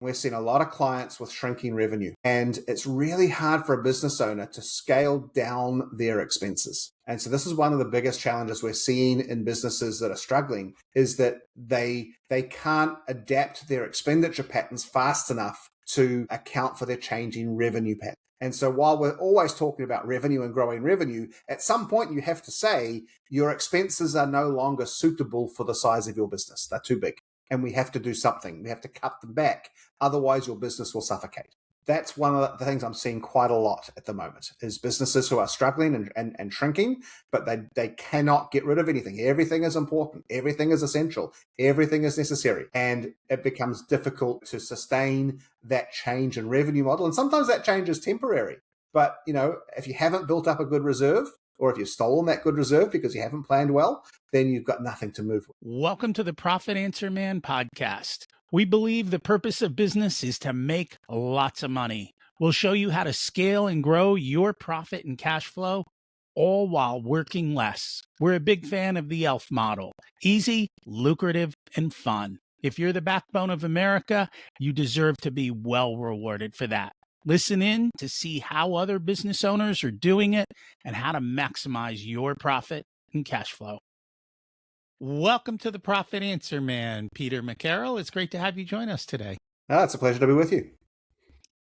We're seeing a lot of clients with shrinking revenue, and it's really hard for a business owner to scale down their expenses. And so this is one of the biggest challenges we're seeing in businesses that are struggling, is that they can't adapt their expenditure patterns fast enough to account for their changing revenue pattern. And so while we're always talking about revenue and growing revenue, at some point you have to say your expenses are no longer suitable for the size of your business. They're too big. And we have to do something. We have to cut them back. Otherwise, your business will suffocate. That's one of the things I'm seeing quite a lot at the moment, is businesses who are struggling and shrinking, but they cannot get rid of anything. Everything is important. Everything is essential. Everything is necessary. And it becomes difficult to sustain that change in revenue model. And sometimes that change is temporary. But, if you haven't built up a good reserve, or if you've stolen that good reserve because you haven't planned well, then you've got nothing to move with. Welcome to the Profit Answer Man podcast. We believe the purpose of business is to make lots of money. We'll show you how to scale and grow your profit and cash flow, all while working less. We're a big fan of the ELF model: easy, lucrative, and fun. If you're the backbone of America, you deserve to be well rewarded for that. Listen in to see how other business owners are doing it and how to maximize your profit and cash flow. Welcome to the Profit Answer Man, Peter McCarroll. It's great to have you join us today. It's a pleasure to be with you.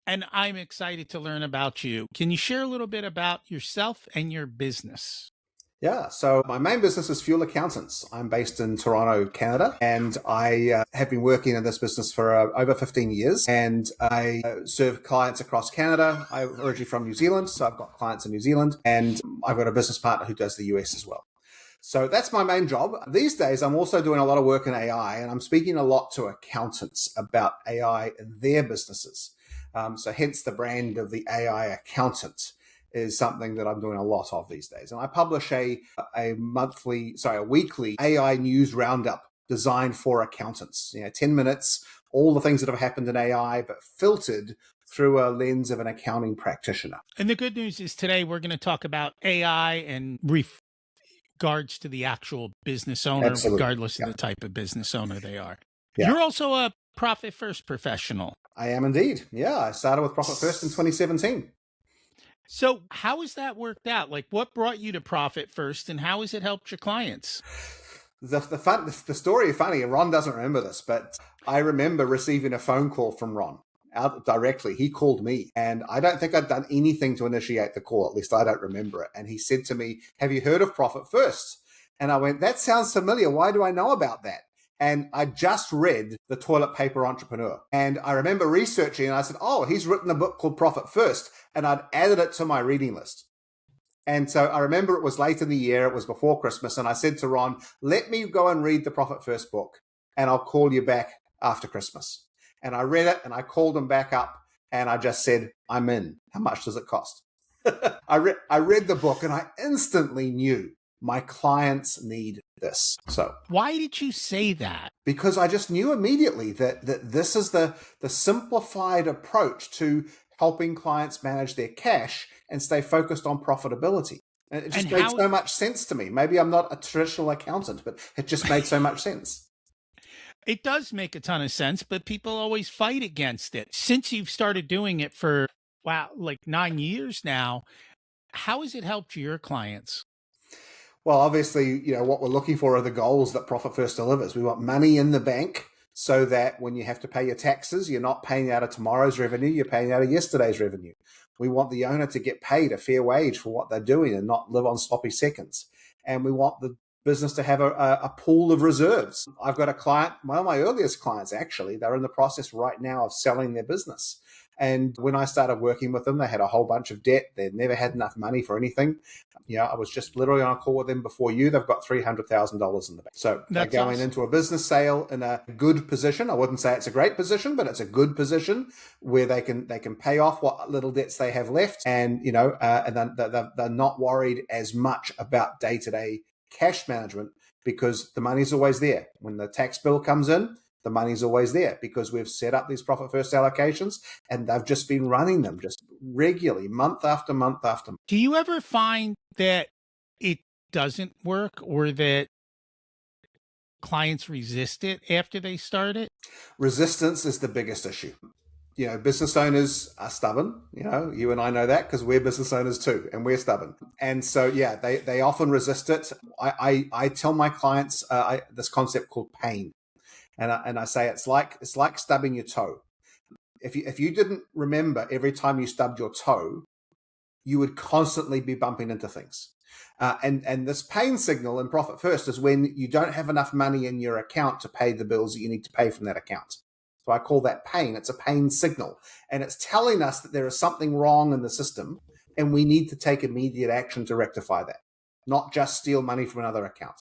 And I'm excited to learn about you. Can you share a little bit about yourself and your business? Yeah, so my main business is Fuel Accountants. I'm based in Toronto, Canada, and I have been working in this business for over 15 years, and I serve clients across Canada. I'm originally from New Zealand, so I've got clients in New Zealand, and I've got a business partner who does the US as well. So that's my main job. These days, I'm also doing a lot of work in AI, and I'm speaking a lot to accountants about AI in their businesses. So hence the brand of the AI accountant is something that I'm doing a lot of these days. And I publish a weekly AI news roundup designed for accountants. 10 minutes, all the things that have happened in AI, but filtered through a lens of an accounting practitioner. And the good news is today we're going to talk about AI and regards to the actual business owner, Absolutely. Regardless of the type of business owner they are. Yeah. You're also a Profit First professional. I am indeed. Yeah, I started with Profit First in 2017. So how has that worked out? Like, what brought you to Profit First, and how has it helped your clients? The story is funny, and Ron doesn't remember this, but I remember receiving a phone call from Ron out directly. He called me, and I don't think I'd done anything to initiate the call. At least I don't remember it. And he said to me, "Have you heard of Profit First?" And I went, "That sounds familiar. Why do I know about that?" And I just read The Toilet Paper Entrepreneur. And I remember researching, and I said, "Oh, he's written a book called Profit First." And I'd added it to my reading list. And so I remember it was late in the year, it was before Christmas, and I said to Ron, "Let me go and read the Profit First book, and I'll call you back after Christmas." And I read it, and I called him back up, and I just said, "I'm in. How much does it cost?" I read the book, and I instantly knew my clients need this. So why did you say that? Because I just knew immediately that this is the simplified approach to helping clients manage their cash and stay focused on profitability. And it just made so much sense to me. Maybe I'm not a traditional accountant, but it just made so much sense. It does make a ton of sense, but people always fight against it. Since you've started doing it for, like 9 years now, how has it helped your clients? Well, obviously, what we're looking for are the goals that Profit First delivers. We want money in the bank so that when you have to pay your taxes, you're not paying out of tomorrow's revenue, you're paying out of yesterday's revenue. We want the owner to get paid a fair wage for what they're doing and not live on sloppy seconds. And we want the business to have a pool of reserves. I've got a client, one of my earliest clients actually, they're in the process right now of selling their business. And when I started working with them, they had a whole bunch of debt. They'd never had enough money for anything. I was just literally on a call with them before you. They've got $300,000 in the bank. So they're going into a business sale in a good position. I wouldn't say it's a great position, but it's a good position where they can pay off what little debts they have left. And, and they're not worried as much about day-to-day cash management because the money's always there. When the tax bill comes in, the money's always there because we've set up these Profit First allocations and they've just been running them just regularly, month after month after month. Do you ever find that it doesn't work or that clients resist it after they start it? Resistance is the biggest issue. Business owners are stubborn. You and I know that because we're business owners too, and we're stubborn. And so, yeah, they often resist it. I tell my clients this concept called pain, and I say it's like stubbing your toe. If you didn't remember every time you stubbed your toe, you would constantly be bumping into things. And this pain signal in Profit First is when you don't have enough money in your account to pay the bills that you need to pay from that account. So I call that pain. It's a pain signal. And it's telling us that there is something wrong in the system and we need to take immediate action to rectify that, not just steal money from another account.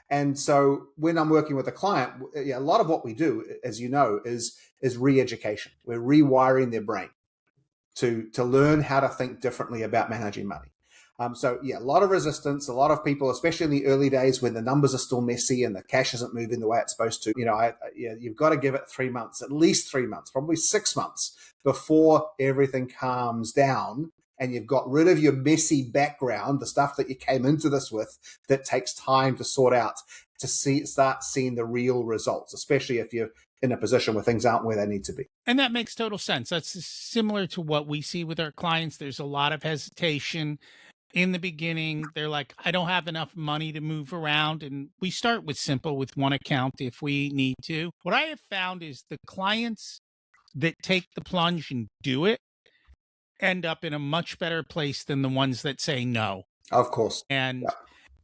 And so when I'm working with a client, a lot of what we do, as you know, is re-education. We're rewiring their brain to learn how to think differently about managing money. So yeah, a lot of resistance, a lot of people, especially in the early days when the numbers are still messy and the cash isn't moving the way it's supposed to. You've got to give it 3 months, at least 3 months, probably 6 months before everything calms down and you've got rid of your messy background, the stuff that you came into this with that takes time to sort out, to start seeing the real results, especially if you're in a position where things aren't where they need to be. And that makes total sense. That's similar to what we see with our clients. There's a lot of hesitation in the beginning. They're like, I don't have enough money to move around. And we start with simple, with one account if we need to. What I have found is the clients that take the plunge and do it end up in a much better place than the ones that say no. Of course. And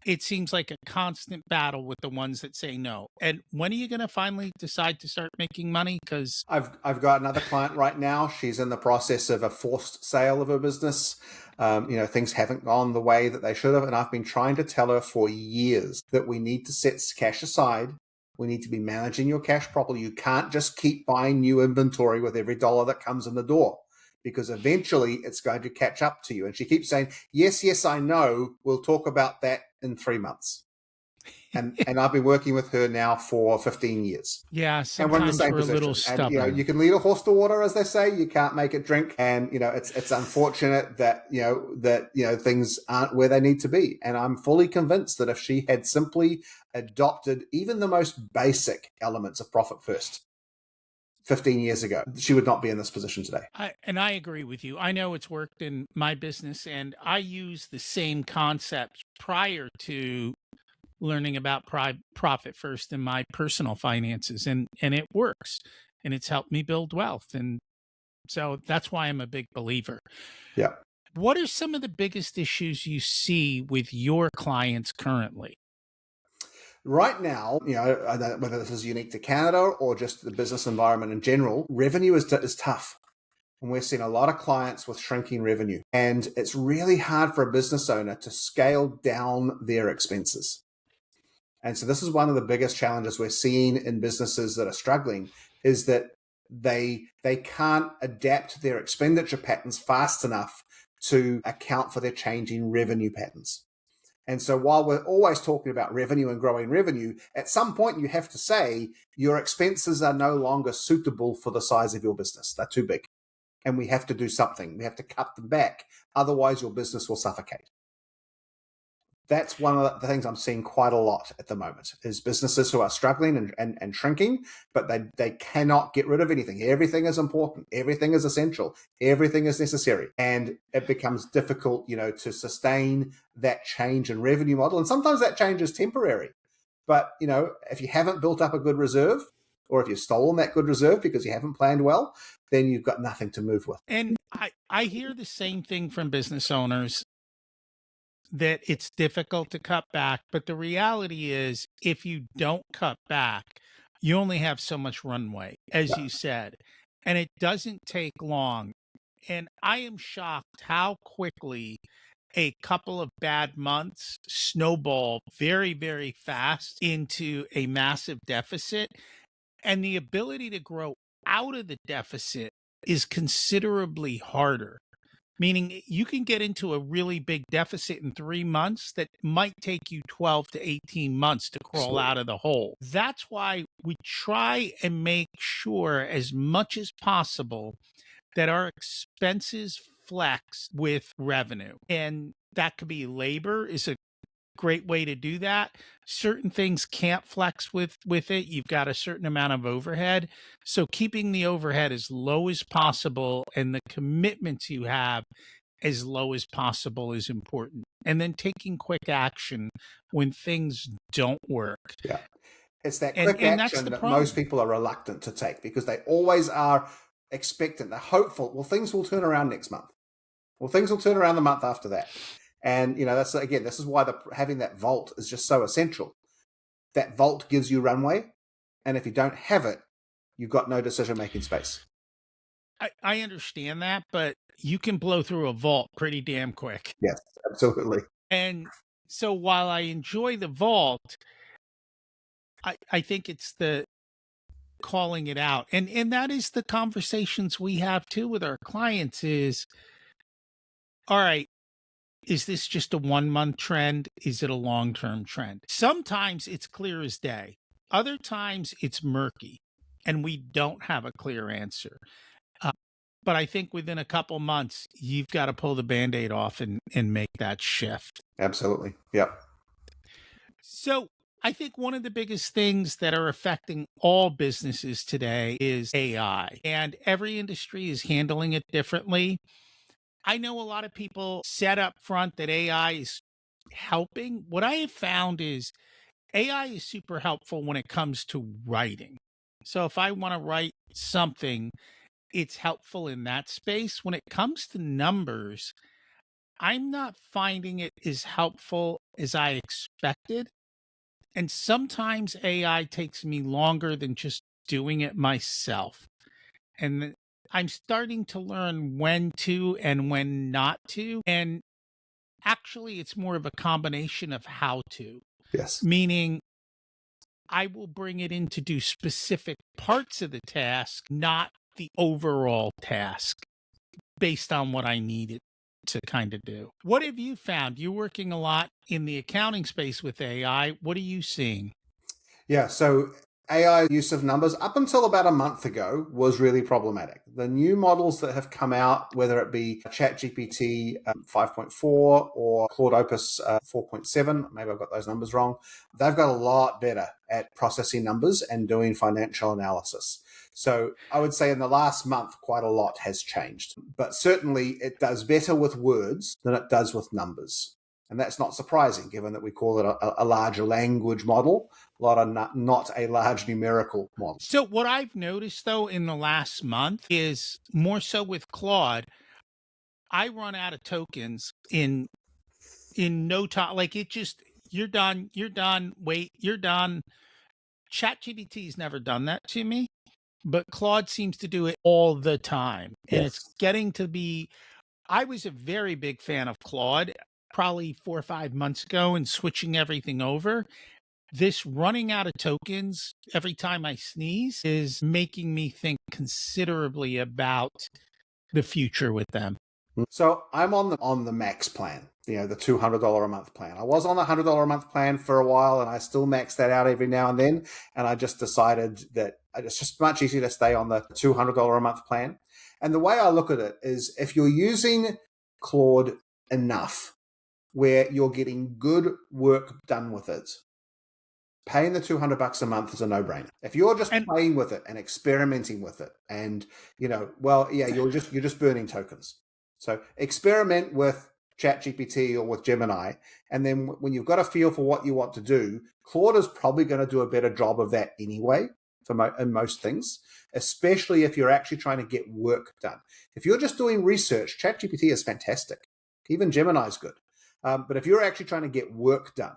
it seems like a constant battle with the ones that say no. And when are you going to finally decide to start making money? Because I've got another client right now. She's in the process of a forced sale of her business. Things haven't gone the way that they should have. And I've been trying to tell her for years that we need to set cash aside. We need to be managing your cash properly. You can't just keep buying new inventory with every dollar that comes in the door, because eventually it's going to catch up to you. And she keeps saying, yes, I know. We'll talk about that in 3 months. And I've been working with her now for 15 years. Yeah, And we're in the sometimes same we're a position. little stubborn. And you can lead a horse to water, as they say. You can't make it drink. And it's unfortunate that things aren't where they need to be. And I'm fully convinced that if she had simply adopted even the most basic elements of Profit First 15 years ago, she would not be in this position today. I agree with you. I know it's worked in my business, and I use the same concepts prior to learning about Profit First in my personal finances, and it works, and it's helped me build wealth. And so that's why I'm a big believer. Yeah. What are some of the biggest issues you see with your clients currently? Right now, I don't know whether this is unique to Canada or just the business environment in general, revenue is tough. And we're seeing a lot of clients with shrinking revenue. And it's really hard for a business owner to scale down their expenses. And so this is one of the biggest challenges we're seeing in businesses that are struggling, is that they can't adapt their expenditure patterns fast enough to account for their changing revenue patterns. And so while we're always talking about revenue and growing revenue, at some point you have to say your expenses are no longer suitable for the size of your business. They're too big. And we have to do something. We have to cut them back. Otherwise, your business will suffocate. That's one of the things I'm seeing quite a lot at the moment, is businesses who are struggling and shrinking, but they cannot get rid of anything. Everything is important. Everything is essential. Everything is necessary. And it becomes difficult, to sustain that change in revenue model. And sometimes that change is temporary. But, if you haven't built up a good reserve, or if you've stolen that good reserve because you haven't planned well, then you've got nothing to move with. And I hear the same thing from business owners, that it's difficult to cut back. But the reality is, if you don't cut back, you only have so much runway, as you said, and it doesn't take long. And I am shocked how quickly a couple of bad months snowball very, very fast into a massive deficit. And the ability to grow out of the deficit is considerably harder. Meaning you can get into a really big deficit in 3 months that might take you 12 to 18 months to crawl out of the hole. That's why we try and make sure as much as possible that our expenses flex with revenue. And that could be labor is a great way to do that. Certain things can't flex with it. You've got a certain amount of overhead. So keeping the overhead as low as possible and the commitments you have as low as possible is important. And then taking quick action when things don't work. Yeah. It's that And quick and that's action the that most problem. people are reluctant to take because they always are expectant. They're hopeful. Well, things will turn around next month. Well, things will turn around the month after that. And, that's, again, this is why having that vault is just so essential. That vault gives you runway. And if you don't have it, you've got no decision-making space. I understand that, but you can blow through a vault pretty damn quick. Yes, absolutely. And so while I enjoy the vault, I think it's the calling it out. And that is the conversations we have too with our clients is, all right, is this just a 1 month trend? Is it a long-term trend? Sometimes it's clear as day. Other times it's murky and we don't have a clear answer. Uh, but I think within a couple months, you've got to pull the Band-Aid off and make that shift. Absolutely. Yep. So I think one of the biggest things that are affecting all businesses today is AI, and every industry is handling it differently. I know a lot of people said up front that AI is helping. What I have found is AI is super helpful when it comes to writing. So if I want to write something, it's helpful in that space. When it comes to numbers, I'm not finding it as helpful as I expected. And sometimes AI takes me longer than just doing it myself. And I'm starting to learn when to and when not to. And actually, it's more of a combination of how to, Yes. meaning I will bring it in to do specific parts of the task, not the overall task based on what I need it to kind of do. What have you found? You're working a lot in the accounting space with AI. What are you seeing? Yeah, so AI use of numbers up until about a month ago was really problematic. The new models that have come out, whether it be ChatGPT 5.4 or Claude Opus 4.7, maybe I've got those numbers wrong, they've got a lot better at processing numbers and doing financial analysis. So I would say in the last month, quite a lot has changed. But certainly it does better with words than it does with numbers. And that's not surprising, given that we call it a large language model, a lot of not a large numerical model. So what I've noticed though in the last month is more so with Claude, I run out of tokens in no time. Like it just you're done, wait, you're done. ChatGPT's never done that to me, but Claude seems to do it all the time. And it's Yes. getting to be I was a very big fan of Claude probably 4 or 5 months ago and switching everything over. This running out of tokens every time I sneeze is making me think considerably about the future with them. So I'm on the max plan, the $200 a month plan. I was on the $100 a month plan for a while, and I still max that out every now and then. And I just decided that it's just much easier to stay on the $200 a month plan. And the way I look at it is, if you're using Claude enough, where you're getting good work done with it, paying the $200 a month is a no-brainer. If you're just playing with it and experimenting with it, and you're just burning tokens. So experiment with ChatGPT or with Gemini, and then when you've got a feel for what you want to do, Claude is probably going to do a better job of that anyway in most things, especially if you're actually trying to get work done. If you're just doing research, ChatGPT is fantastic. Even Gemini is good. But if you're actually trying to get work done,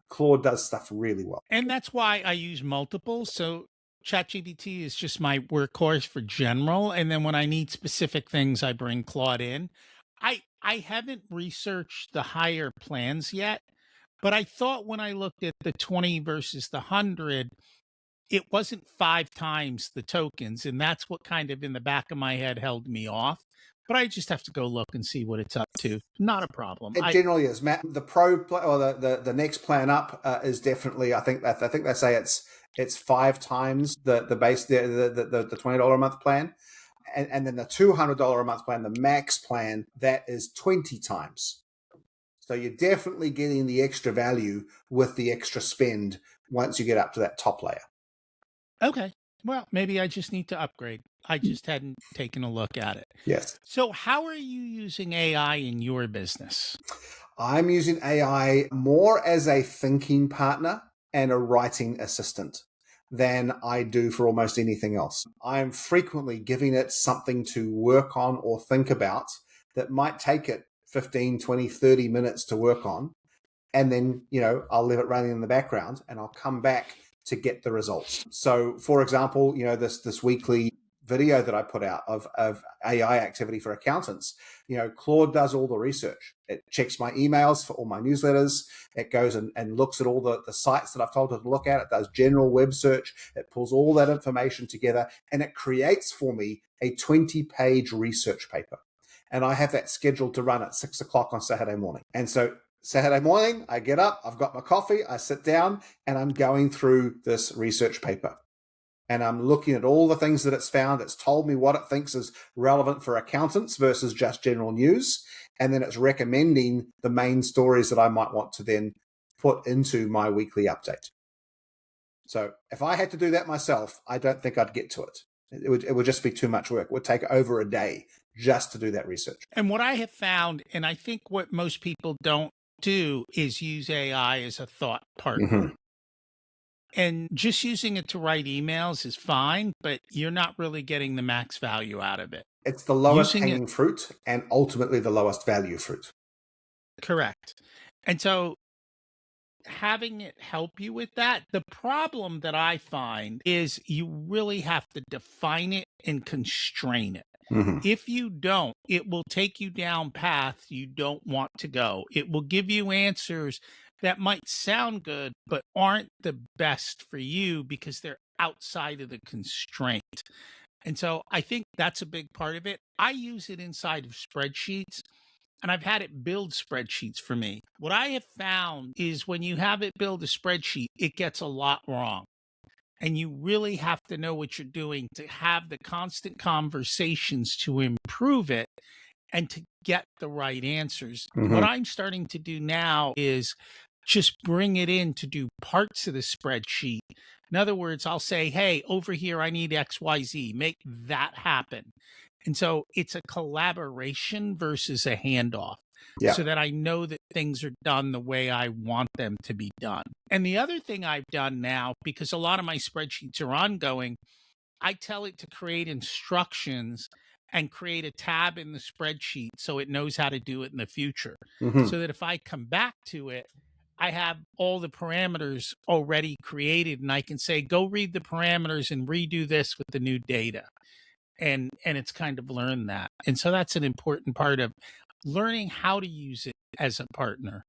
Claude does stuff really well. And that's why I use multiple. So ChatGPT is just my workhorse for general. And then when I need specific things, I bring Claude in. I haven't researched the higher plans yet, but I thought when I looked at the 20 versus the 100, it wasn't 5 times the tokens. And that's what kind of in the back of my head held me off. But I just have to go look and see what it's up to. Not a problem. It generally is, Matt. The pro or the next plan up is definitely. I think they say it's 5 times the base the $20 a month plan, and then the $200 a month plan, the max plan, that is 20 times. So you're definitely getting the extra value with the extra spend once you get up to that top layer. Okay. Well, maybe I just need to upgrade. I just hadn't taken a look at it. Yes. So, how are you using AI in your business? I'm using AI more as a thinking partner and a writing assistant than I do for almost anything else. I'm frequently giving it something to work on or think about that might take it 15, 20, 30 minutes to work on. And then, I'll leave it running in the background and I'll come back to get the results. So for example, this weekly video that I put out of AI activity for accountants, Claude does all the research. It checks my emails for all my newsletters. It goes and looks at all the sites that I've told it to look at. It does general web search. It pulls all that information together and it creates for me a 20-page research paper. And I have that scheduled to run at 6 o'clock on Saturday morning. And so Saturday morning, I get up, I've got my coffee, I sit down, and I'm going through this research paper. And I'm looking at all the things that it's found. It's told me what it thinks is relevant for accountants versus just general news. And then it's recommending the main stories that I might want to then put into my weekly update. So if I had to do that myself, I don't think I'd get to it. It would just be too much work. It would take over a day just to do that research. And what I have found, and I think what most people don't do, is use AI as a thought partner. Mm-hmm. And just using it to write emails is fine, but you're not really getting the max value out of it. It's the lowest hanging fruit and ultimately the lowest value fruit. Correct. And so having it help you with that, the problem that I find is you really have to define it and constrain it. Mm-hmm. If you don't, it will take you down paths you don't want to go. It will give you answers that might sound good, but aren't the best for you because they're outside of the constraint. And so I think that's a big part of it. I use it inside of spreadsheets and I've had it build spreadsheets for me. What I have found is when you have it build a spreadsheet, it gets a lot wrong. And you really have to know what you're doing to have the constant conversations to improve it and to get the right answers. Mm-hmm. What I'm starting to do now is just bring it in to do parts of the spreadsheet. In other words, I'll say, hey, over here, I need XYZ, make that happen. And so it's a collaboration versus a handoff. Yeah. So that I know that things are done the way I want them to be done. And the other thing I've done now, because a lot of my spreadsheets are ongoing, I tell it to create instructions and create a tab in the spreadsheet so it knows how to do it in the future. Mm-hmm. So that if I come back to it, I have all the parameters already created and I can say, go read the parameters and redo this with the new data. And it's kind of learned that. And so that's an important part of learning how to use it as a partner.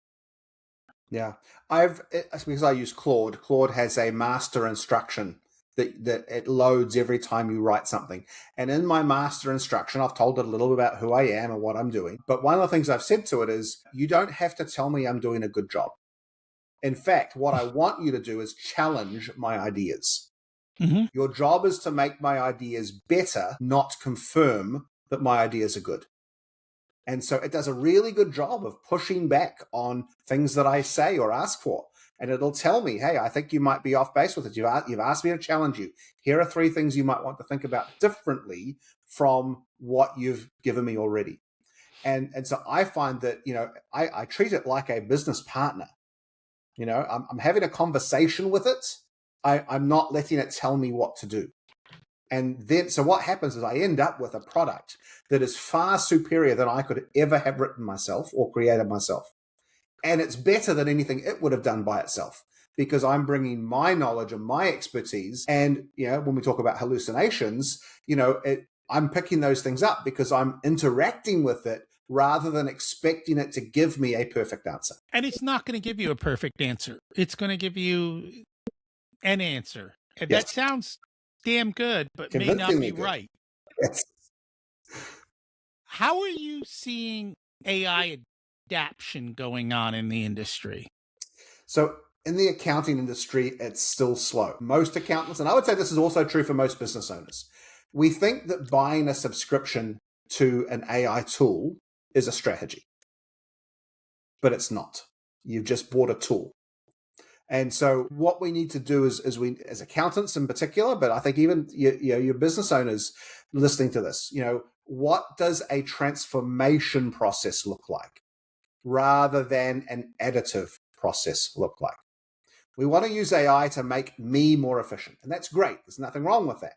Yeah. Because I use Claude. Claude has a master instruction that it loads every time you write something. And in my master instruction, I've told it a little bit about who I am and what I'm doing. But one of the things I've said to it is, you don't have to tell me I'm doing a good job. In fact, what I want you to do is challenge my ideas. Mm-hmm. Your job is to make my ideas better, not confirm that my ideas are good. And so it does a really good job of pushing back on things that I say or ask for. And it'll tell me, hey, I think you might be off base with it. You've asked me to challenge you. Here are 3 things you might want to think about differently from what you've given me already. And so I find that, I treat it like a business partner. I'm having a conversation with it. I'm not letting it tell me what to do. And then, so what happens is I end up with a product that is far superior than I could ever have written myself or created myself. And it's better than anything it would have done by itself because I'm bringing my knowledge and my expertise. And, when we talk about hallucinations, I'm picking those things up because I'm interacting with it rather than expecting it to give me a perfect answer. And it's not going to give you a perfect answer. It's going to give you an answer. And Yes. that sounds damn good, but may not be good. right. Yes. How are you seeing AI adaptation going on in the industry? So in the accounting industry, it's still slow. Most accountants, and I would say this is also true for most business owners, we think that buying a subscription to an AI tool is a strategy. but it's not. You've just bought a tool. And so what we need to do is we, as accountants in particular, but I think even your business owners listening to this, what does a transformation process look like rather than an additive process look like? We want to use AI to make me more efficient, and that's great. There's nothing wrong with that.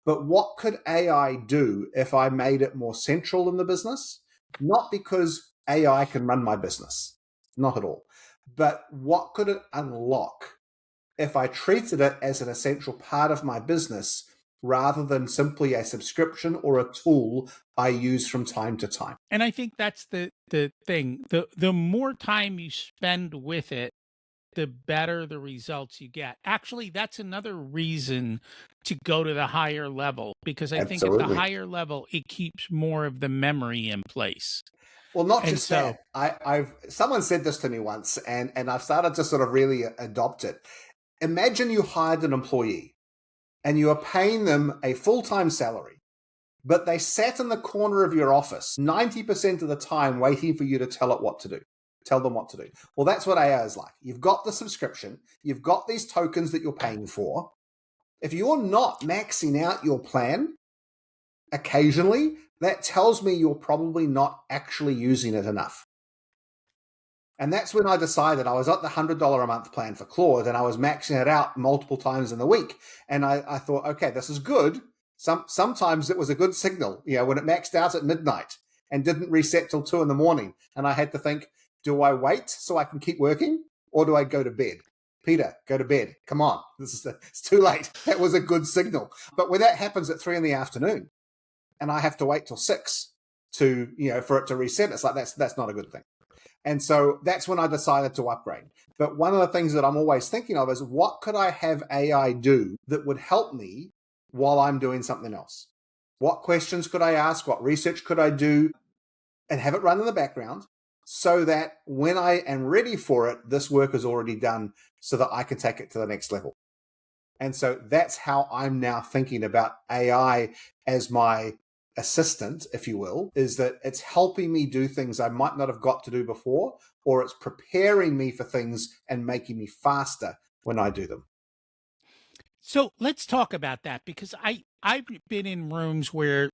But what could AI do if I made it more central in the business? Not because AI can run my business, not at all. But what could it unlock if I treated it as an essential part of my business rather than simply a subscription or a tool I use from time to time? And I think that's the thing. The more time you spend with it, the better the results you get. Actually, that's another reason to go to the higher level, because I think at the Absolutely. higher level, it keeps more of the memory in place. Well, not And just so, that. I've someone said this to me once, and I've started to sort of really adopt it. Imagine you hired an employee and you are paying them a full-time salary, but they sat in the corner of your office 90% of the time waiting for you to tell them what to do. Well, that's what AI is like. You've got the subscription, you've got these tokens that you're paying for. If you're not maxing out your plan occasionally, that tells me you're probably not actually using it enough. And that's when I decided I was at the $100 a month plan for Claude, and I was maxing it out multiple times in the week. And I thought, okay, this is good. Sometimes it was a good signal, when it maxed out at midnight and didn't reset till 2 a.m. And I had to think, do I wait so I can keep working, or do I go to bed? Peter, go to bed. Come on. It's too late. That was a good signal. But when that happens at 3 p.m, and I have to wait till 6 for it to reset, it's like, that's not a good thing. And so that's when I decided to upgrade. But one of the things that I'm always thinking of is, what could I have AI do that would help me while I'm doing something else? What questions could I ask? What research could I do? And have it run in the background so that when I am ready for it, this work is already done so that I can take it to the next level. And so that's how I'm now thinking about AI as my assistant, if you will, is that it's helping me do things I might not have got to do before, or it's preparing me for things and making me faster when I do them. so let's talk about that, because I've been in rooms where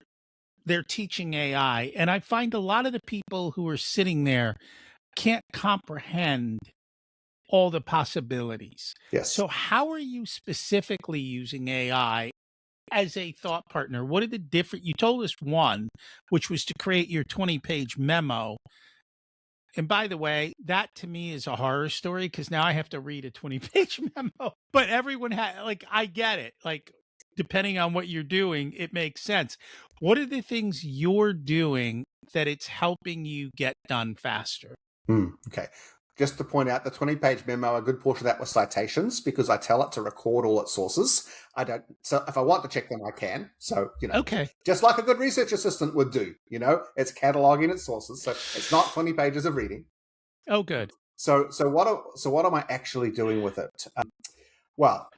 they're teaching AI, and I find a lot of the people who are sitting there can't comprehend all the possibilities. Yes. So how are you specifically using AI as a thought partner? What are the different, you told us one, which was to create your 20-page memo. And by the way, that to me is a horror story, because now I have to read a 20-page memo. But everyone I get it. Like, depending on what you're doing, it makes sense. What are the things you're doing that it's helping you get done faster? Okay. Just to point out, the 20-page memo, a good portion of that was citations, because I tell it to record all its sources. So if I want to check them, I can. So, Okay. just like a good research assistant would do, it's cataloging its sources. So it's not 20 pages of reading. Oh, good. So what am I actually doing with it? Well,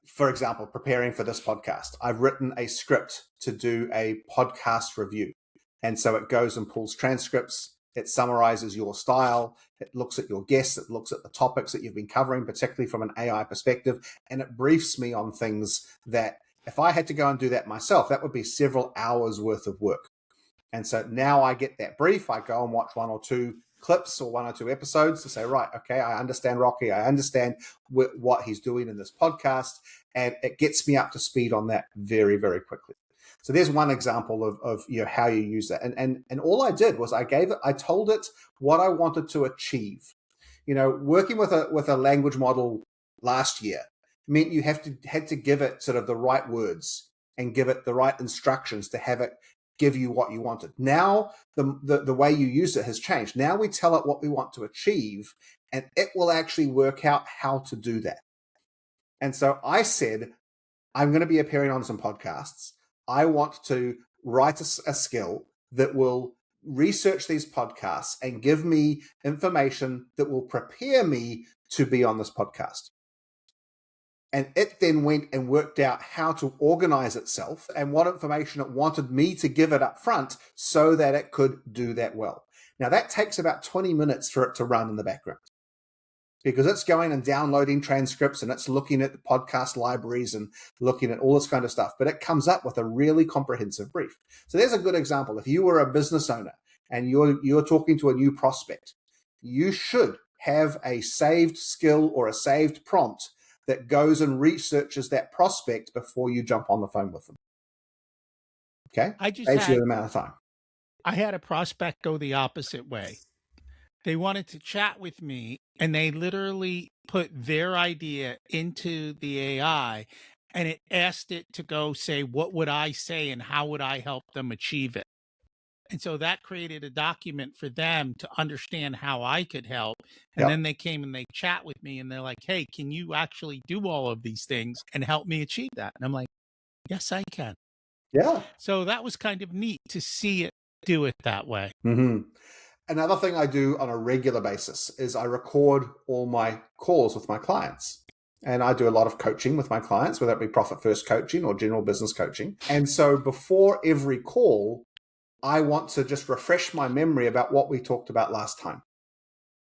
for example, preparing for this podcast, I've written a script to do a podcast review. And so it goes and pulls transcripts. It summarizes your style. It looks at your guests. It looks at the topics that you've been covering, particularly from an AI perspective. And it briefs me on things that, if I had to go and do that myself, that would be several hours worth of work. And so now I get that brief. I go and watch 1 or 2 clips or 1 or 2 episodes to say, right, okay, I understand Rocky. I understand what he's doing in this podcast. And it gets me up to speed on that very, very quickly. So there's one example of how you use that. And all I did was I told it what I wanted to achieve. Working with a language model last year meant you had to give it sort of the right words and give it the right instructions to have it give you what you wanted. Now the way you use it has changed. Now we tell it what we want to achieve, and it will actually work out how to do that. And so I said, I'm going to be appearing on some podcasts. I want to write a skill that will research these podcasts and give me information that will prepare me to be on this podcast. And it then went and worked out how to organize itself and what information it wanted me to give it up front so that it could do that well. Now that takes about 20 minutes for it to run in the background, because it's going and downloading transcripts and it's looking at the podcast libraries and looking at all this kind of stuff. But it comes up with a really comprehensive brief. So there's a good example. If you were a business owner and you're talking to a new prospect, you should have a saved skill or a saved prompt that goes and researches that prospect before you jump on the phone with them. Okay? Saves you an amount of time. I had a prospect go the opposite way. They wanted to chat with me, and they literally put their idea into the AI, and it asked it to go say, what would I say and how would I help them achieve it? And so that created a document for them to understand how I could help. And then they came and they chat with me and they're like, hey, can you actually do all of these things and help me achieve that? And I'm like, yes, I can. Yeah. So that was kind of neat to see it do it that way. Mm-hmm. Another thing I do on a regular basis is I record all my calls with my clients. And I do a lot of coaching with my clients, whether it be profit first coaching or general business coaching. And so before every call, I want to just refresh my memory about what we talked about last time.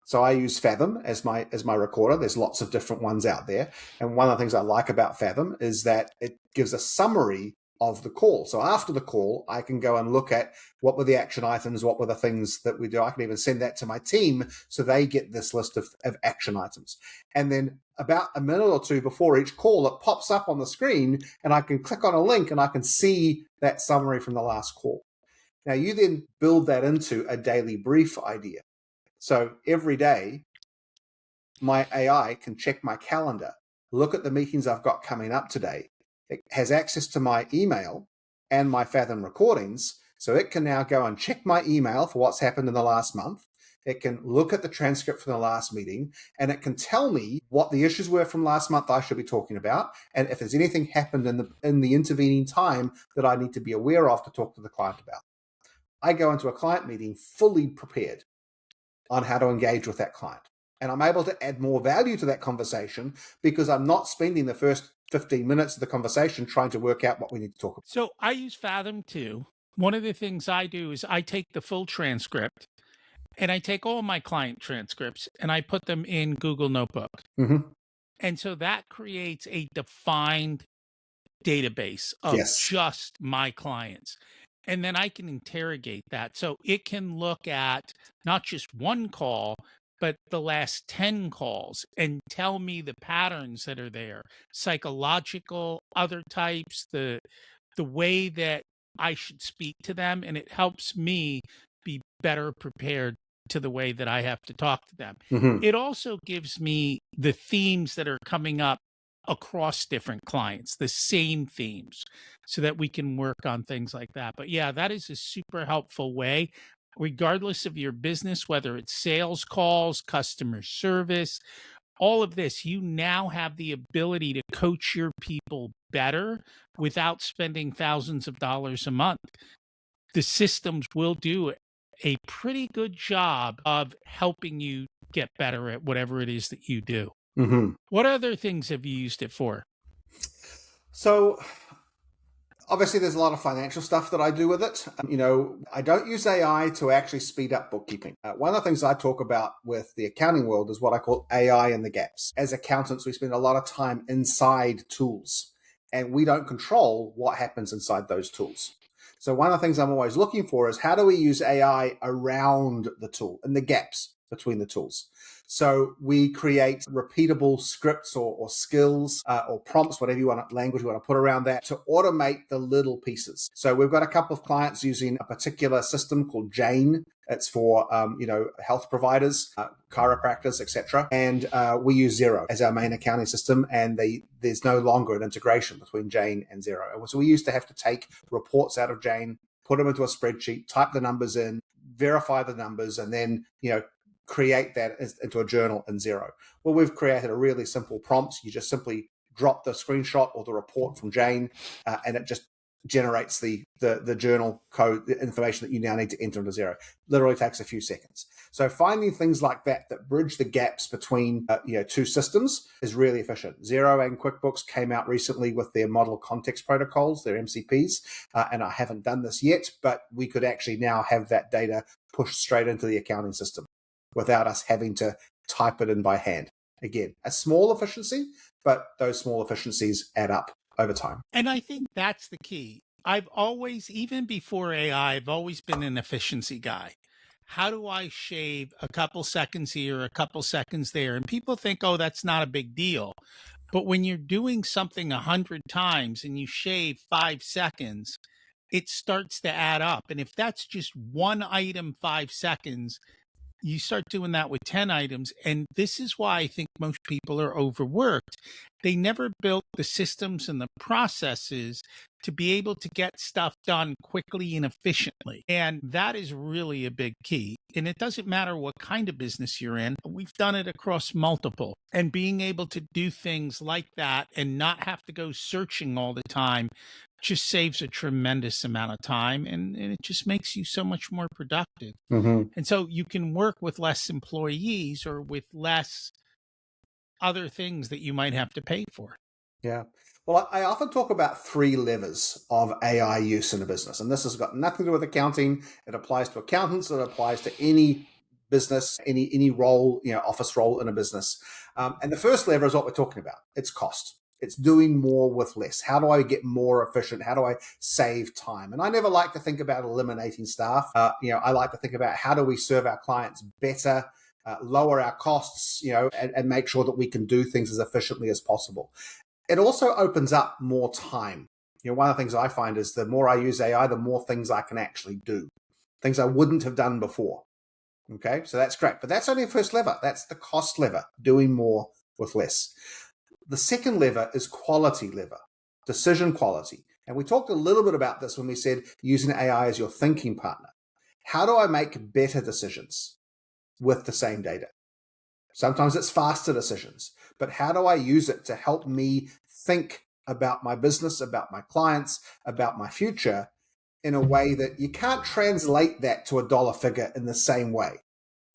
So I use Fathom as my recorder. There's lots of different ones out there. And one of the things I like about Fathom is that it gives a summary of the call. So after the call, I can go and look at what were the action items, what were the things that we do. I can even send that to my team so they get this list of action items. And then about a minute or two before each call, it pops up on the screen and I can click on a link and I can see that summary from the last call. Now you then build that into a daily brief idea. So every day, my AI can check my calendar, look at the meetings I've got coming up today. It has access to my email and my Fathom recordings, so it can now go and check my email for what's happened in the last month. It can look at the transcript from the last meeting, and it can tell me what the issues were from last month I should be talking about, and if there's anything happened in the intervening time that I need to be aware of to talk to the client about. I go into a client meeting fully prepared on how to engage with that client. And I'm able to add more value to that conversation because I'm not spending the first 15 minutes of the conversation trying to work out what we need to talk about. So I use Fathom too. One of the things I do is I take the full transcript and I take all my client transcripts and I put them in Google Notebook. Mm-hmm. And so that creates a defined database of just my clients. And then I can interrogate that. So it can look at not just one call, but the last 10 calls and tell me the patterns that are there, psychological, other types, the way that I should speak to them. And it helps me be better prepared to the way that I have to talk to them. Mm-hmm. It also gives me the themes that are coming up across different clients, the same themes, so that we can work on things like that. But yeah, that is a super helpful way, regardless of your business, whether it's sales calls, customer service, all of this, you now have the ability to coach your people better without spending thousands of dollars a month. The systems will do a pretty good job of helping you get better at whatever it is that you do. Mm-hmm. What other things have you used it for? So obviously there's a lot of financial stuff that I do with it. I don't use AI to actually speed up bookkeeping. One of the things I talk about with the accounting world is what I call AI in the gaps. As accountants, we spend a lot of time inside tools and we don't control what happens inside those tools. So one of the things I'm always looking for is how do we use AI around the tool and the gaps between the tools. So we create repeatable scripts or skills or prompts, whatever you want, language you want to put around that to automate the little pieces. So we've got a couple of clients using a particular system called Jane. It's for health providers, chiropractors, etc. And we use Xero as our main accounting system, and there's no longer an integration between Jane and Xero. And so we used to have to take reports out of Jane, put them into a spreadsheet, type the numbers in, verify the numbers, and then create that into a journal in Xero. Well, we've created a really simple prompt. You just simply drop the screenshot or the report from Jane, and it just generates the journal code, the information that you now need to enter into Xero. Literally takes a few seconds. So finding things like that bridge the gaps between two systems is really efficient. Xero and QuickBooks came out recently with their model context protocols, their MCPs, and I haven't done this yet, but we could actually now have that data pushed straight into the accounting system without us having to type it in by hand. Again, a small efficiency, but those small efficiencies add up over time. And I think that's the key. I've always, even before AI, I've always been an efficiency guy. How do I shave a couple seconds here, a couple seconds there? And people think, oh, that's not a big deal. But when you're doing something 100 times and you shave 5 seconds, it starts to add up. And if that's just one item, 5 seconds, you start doing that with 10 items. And this is why I think most people are overworked. They never built the systems and the processes to be able to get stuff done quickly and efficiently. And that is really a big key. And it doesn't matter what kind of business you're in. We've done it across multiple. And being able to do things like that and not have to go searching all the time just saves a tremendous amount of time, and it just makes you so much more productive. Mm-hmm. And so you can work with less employees or with less other things that you might have to pay for. Yeah. Well, I often talk about 3 levers of AI use in a business, and this has got nothing to do with accounting. It applies to accountants. It applies to any business, any role, office role in a business. And the first lever is what we're talking about. It's cost. It's doing more with less. How do I get more efficient? How do I save time? And I never like to think about eliminating staff. I like to think about how do we serve our clients better, lower our costs, and make sure that we can do things as efficiently as possible. It also opens up more time. One of the things I find is the more I use AI, the more things I can actually do, things I wouldn't have done before. Okay, so that's great. But that's only the first lever. That's the cost lever, doing more with less. The second lever is quality lever, decision quality. And we talked a little bit about this when we said using AI as your thinking partner. How do I make better decisions with the same data? Sometimes it's faster decisions, but how do I use it to help me think about my business, about my clients, about my future in a way that you can't translate that to a dollar figure in the same way,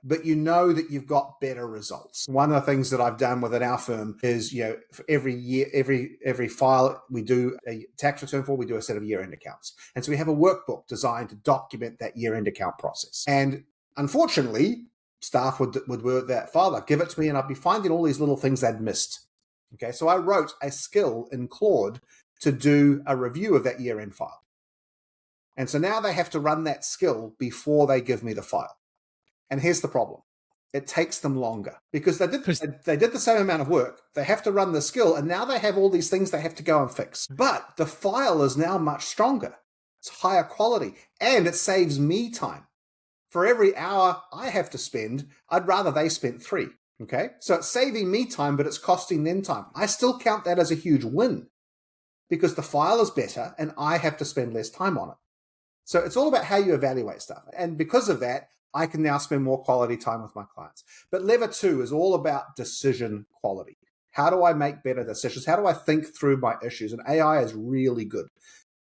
but you know that you've got better results. One of the things that I've done within our firm is, for every year, every file we do a tax return for, we do a set of year-end accounts. And so we have a workbook designed to document that year-end account process. And unfortunately, staff would work that file, they'd give it to me, and I'd be finding all these little things they'd missed. Okay, so I wrote a skill in Claude to do a review of that year-end file. And so now they have to run that skill before they give me the file. And here's the problem. It takes them longer because they did the same amount of work. They have to run the skill, and now they have all these things they have to go and fix. But the file is now much stronger. It's higher quality, and it saves me time. For every hour I have to spend, I'd rather they spent 3. Okay? So it's saving me time, but it's costing them time. I still count that as a huge win because the file is better and I have to spend less time on it. So it's all about how you evaluate stuff. And because of that, I can now spend more quality time with my clients. But lever 2 is all about decision quality. How do I make better decisions? How do I think through my issues? And AI is really good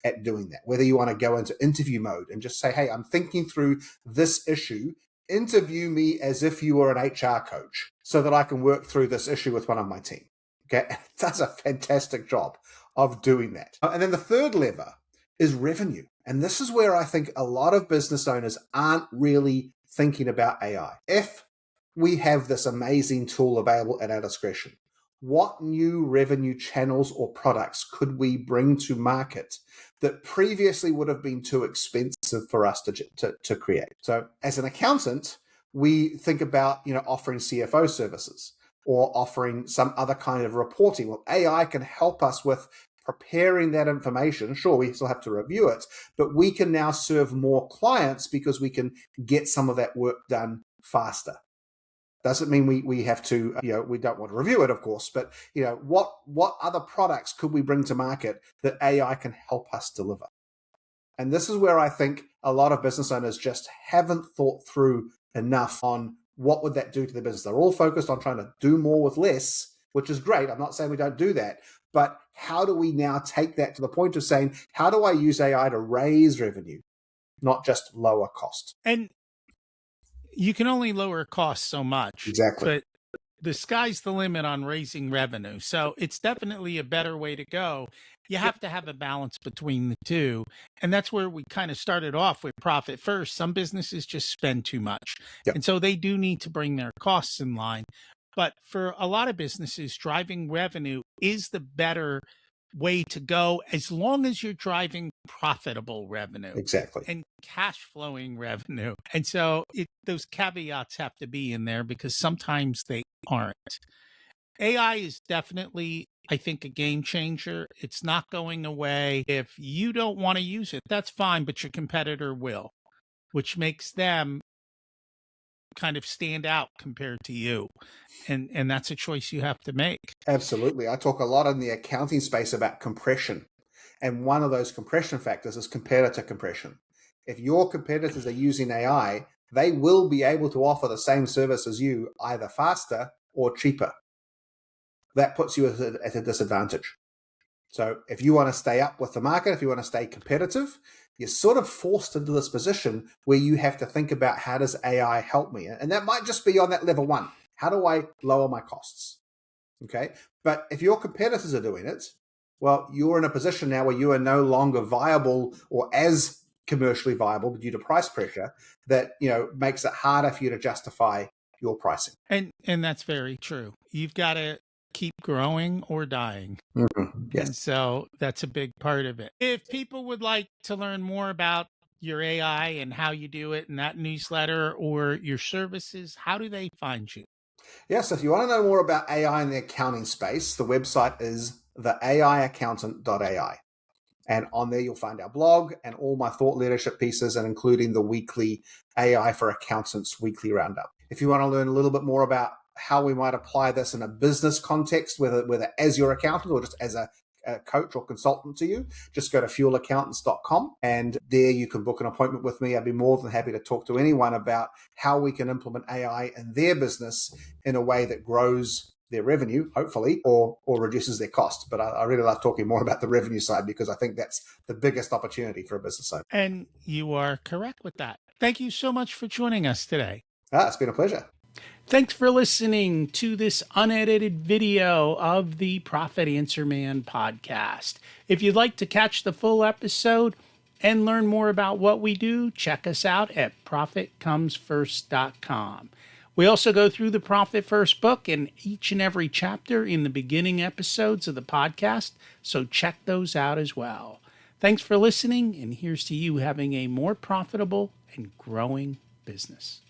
at doing that. Whether you want to go into interview mode and just say, hey, I'm thinking through this issue. Interview me as if you were an HR coach so that I can work through this issue with one of my team. Okay, it does a fantastic job of doing that. And then the third lever is revenue. And this is where I think a lot of business owners aren't really thinking about AI. If we have this amazing tool available at our discretion, what new revenue channels or products could we bring to market that previously would have been too expensive for us to create? So as an accountant, we think about offering CFO services or offering some other kind of reporting. Well, AI can help us with preparing that information. Sure, we still have to review it, but we can now serve more clients because we can get some of that work done faster. Doesn't mean we have to, we don't want to review it, of course, but what other products could we bring to market that AI can help us deliver? And this is where I think a lot of business owners just haven't thought through enough on what would that do to the business. They're all focused on trying to do more with less, which is great. I'm not saying we don't do that, But how do we now take that to the point of saying, how do I use AI to raise revenue, not just lower cost? And you can only lower costs so much, Exactly. but the sky's the limit on raising revenue. So it's definitely a better way to go. You have to have a balance between the two. And that's where we kind of started off with profit first. Some businesses just spend too much. Yep. And so they do need to bring their costs in line. But for a lot of businesses, driving revenue is the better way to go as long as you're driving profitable revenue Exactly. and cash flowing revenue. And so those caveats have to be in there because sometimes they aren't. AI is definitely, I think, a game changer. It's not going away. If you don't want to use it, that's fine, but your competitor will, which makes them kind of stand out compared to you. And that's a choice you have to make. Absolutely. I talk a lot in the accounting space about compression. And one of those compression factors is competitor compression. If your competitors are using AI, they will be able to offer the same service as you either faster or cheaper. That puts you at a disadvantage. So if you want to stay up with the market, if you want to stay competitive, you're sort of forced into this position where you have to think about, how does AI help me? And that might just be on that level one. How do I lower my costs? Okay. But if your competitors are doing it, well, you're in a position now where you are no longer viable or as commercially viable due to price pressure that, makes it harder for you to justify your pricing. And that's very true. You've got to keep growing or dying. Mm-hmm. Yes. And so that's a big part of it. If people would like to learn more about your AI and how you do it in that newsletter or your services, how do they find you? Yes, if you want to know more about AI in the accounting space, the website is theaiaccountant.ai. And on there, you'll find our blog and all my thought leadership pieces, and including the weekly AI for Accountants weekly roundup. If you want to learn a little bit more about how we might apply this in a business context, whether as your accountant or just as a coach or consultant to you, just go to fuelaccountants.com, and there you can book an appointment with me. I'd be more than happy to talk to anyone about how we can implement AI in their business in a way that grows their revenue, hopefully, or reduces their cost. But I really love talking more about the revenue side because I think that's the biggest opportunity for a business owner. And you are correct with that. Thank you so much for joining us today. It's been a pleasure. Thanks for listening to this unedited video of the Profit Answer Man podcast. If you'd like to catch the full episode and learn more about what we do, check us out at profitcomesfirst.com. We also go through the Profit First book in each and every chapter in the beginning episodes of the podcast, so check those out as well. Thanks for listening, and here's to you having a more profitable and growing business.